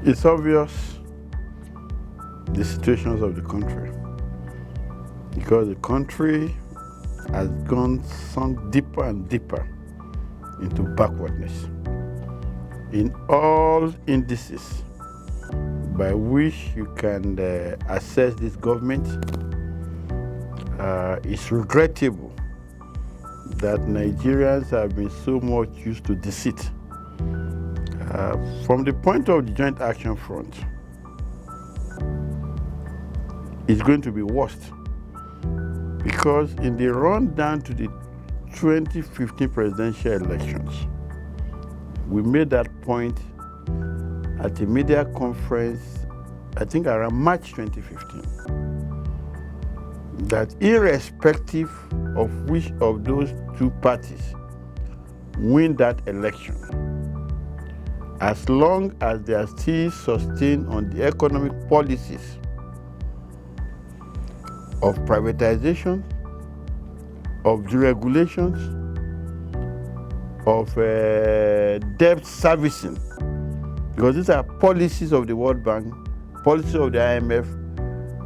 It's obvious the situations of the country, because the country has sunk deeper and deeper into backwardness in all indices by which you can assess this government. It's regrettable that Nigerians have been so much used to deceit. From the point of the Joint Action Front, it's going to be worst, because in the run down to the 2015 presidential elections, we made that point at a media conference, I think around March 2015, that irrespective of which of those two parties win that election, as long as they are still sustained on the economic policies of privatization, of deregulations, of debt servicing, because these are policies of the World Bank, policies of the IMF,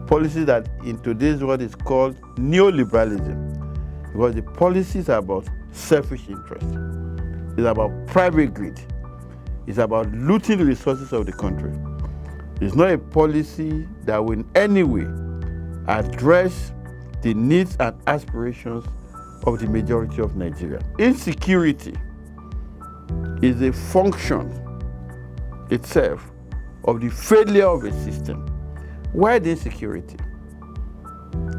policies that in today's world is called neoliberalism, because the policies are about selfish interest. It's about private greed. It's about looting the resources of the country. It's not a policy that will in any way address the needs and aspirations of the majority of Nigeria. Insecurity is a function itself of the failure of a system. Why the insecurity?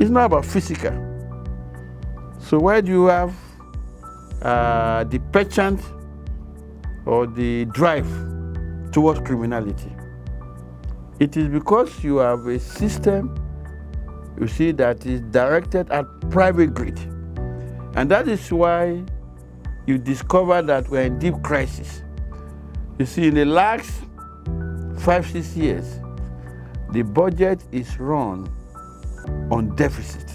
It's not about physical. So why do you have the penchant or the drive towards criminality? It is because you have a system, you see, that is directed at private greed. And that is why you discover that we're in deep crisis. You see, in the last 5-6 years, the budget is run on deficit.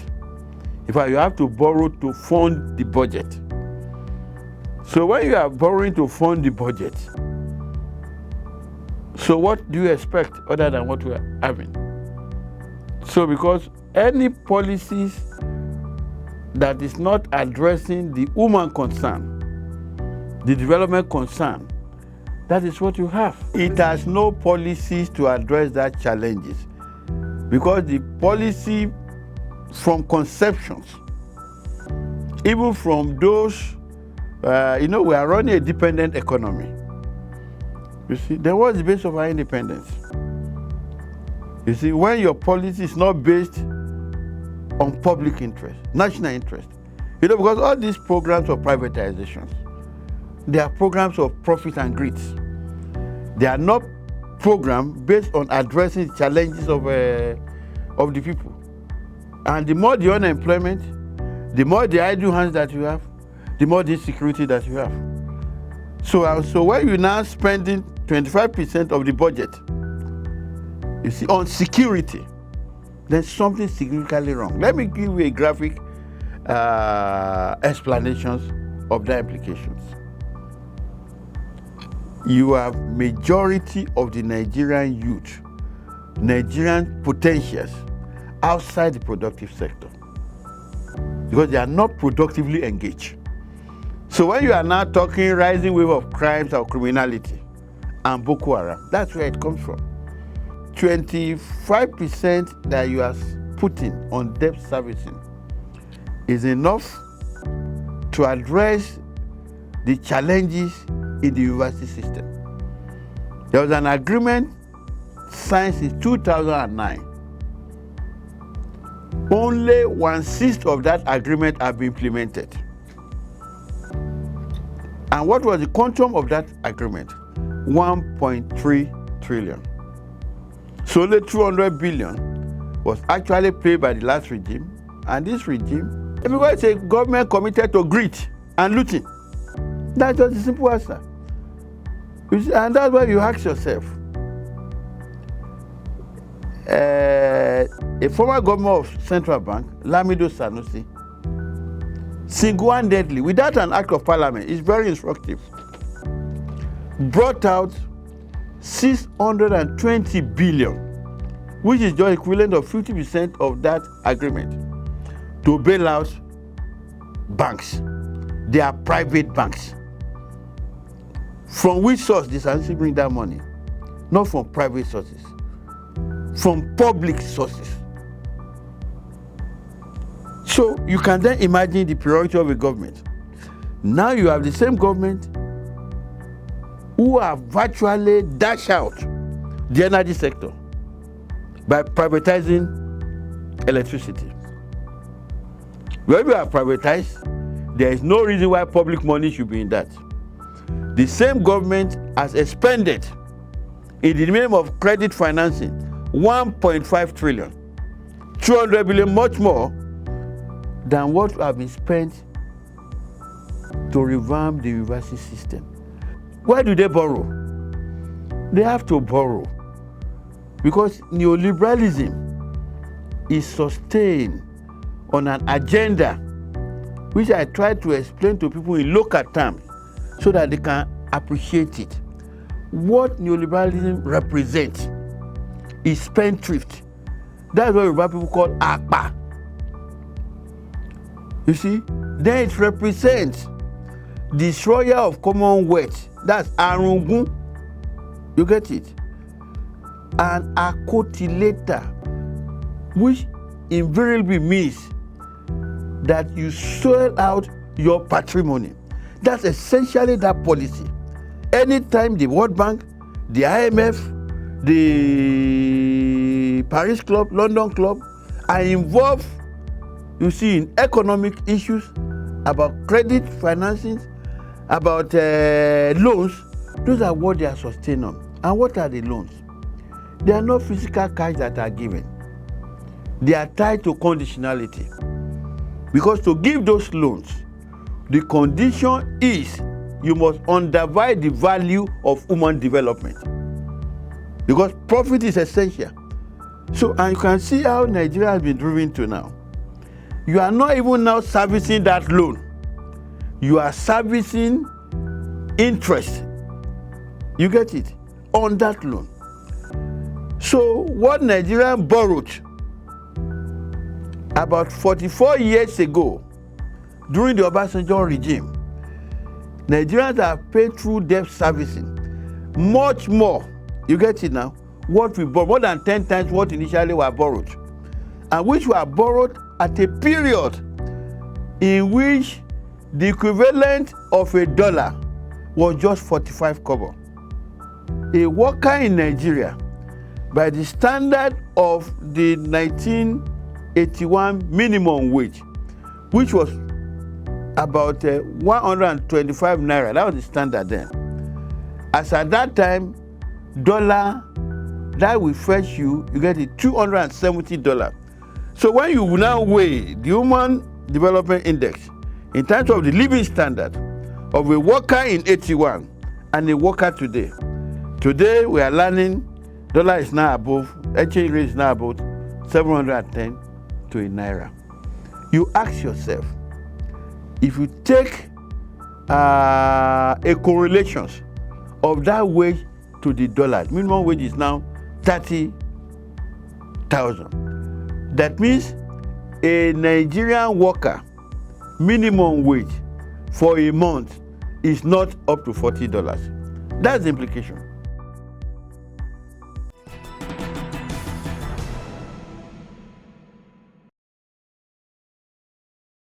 In fact, you have to borrow to fund the budget. So when you are borrowing to fund the budget, so what do you expect other than what we are having? So because any policies that is not addressing the human concern, the development concern, that is what you have. It has no policies to address that challenges, because the policy from conceptions, even from those, we are running a dependent economy. You see, there was the base of our independence. You see, when your policy is not based on public interest, national interest, because all these programs of privatizations, they are programs of profit and greed. They are not programs based on addressing the challenges of the people. And the more the unemployment, the more the idle hands that you have, the more the insecurity that you have. So when you're now spending 25% of the budget, you see, on security, there's something significantly wrong. Let me give you a graphic explanations of the implications. You have majority of the Nigerian youth, Nigerian potentials outside the productive sector, because they are not productively engaged. So when you are now talking rising wave of crimes or criminality and Boko Haram, that's where it comes from. 25% that you are putting on debt servicing is enough to address the challenges in the university system. There was an agreement signed in 2009. Only 1/6 of that agreement have been implemented. And what was the quantum of that agreement? 1.3 trillion. So only 200 billion was actually paid by the last regime. And this regime, because it's a government committed to greed and looting. That's just a simple answer. And that's why you ask yourself, a former governor of Central Bank, Lamido Sanusi, single-handedly, without an act of parliament, is very instructive, brought out 620 billion, which is just equivalent of 50% of that agreement, to bail out banks. They are private banks. From which source did Sanusi bring that money? Not from private sources, from public sources. So you can then imagine the priority of a government. Now you have the same government who have virtually dashed out the energy sector by privatizing electricity. When you have privatized, there is no reason why public money should be in that. The same government has expended, in the name of credit financing, 1.5 trillion, 200 billion, much more than what have been spent to revamp the university system. Why do they borrow? They have to borrow because neoliberalism is sustained on an agenda which I try to explain to people in local terms so that they can appreciate it. What neoliberalism represents is spendthrift. That's what Yoruba people call akpa. You see, then it represents destroyer of commonwealth. That's Aremu. You get it? And accotilator, which invariably means that you sell out your patrimony. That's essentially that policy. Anytime the World Bank, the IMF, the Paris Club, London Club are involved, you see, in economic issues, about credit financing, about loans, those are what they are sustained on. And what are the loans? They are not physical cash that are given. They are tied to conditionality. Because to give those loans, the condition is you must undervalue the value of human development. Because profit is essential. So, and you can see how Nigeria has been driven to now. You are not even now servicing that loan. You are servicing interest. You get it? On that loan. So what Nigeria borrowed about 44 years ago during the Obasanjo regime, Nigerians have paid through debt servicing much more. You get it now? What we borrowed, more than 10 times what initially were borrowed, and which were borrowed at a period in which the equivalent of $1 was just 45 kobo. A worker in Nigeria, by the standard of the 1981 minimum wage, which was about 125 naira, that was the standard then. As at that time, dollar that will fetch you, you get it $270. So when you now weigh the Human Development Index in terms of the living standard of a worker in 81 and a worker today, today we are learning dollar is now above, exchange rate is now about 710 to a naira. You ask yourself, if you take a correlation of that wage to the dollar, minimum wage is now 30,000. That means a Nigerian worker minimum wage for a month is not up to $40. That's the implication.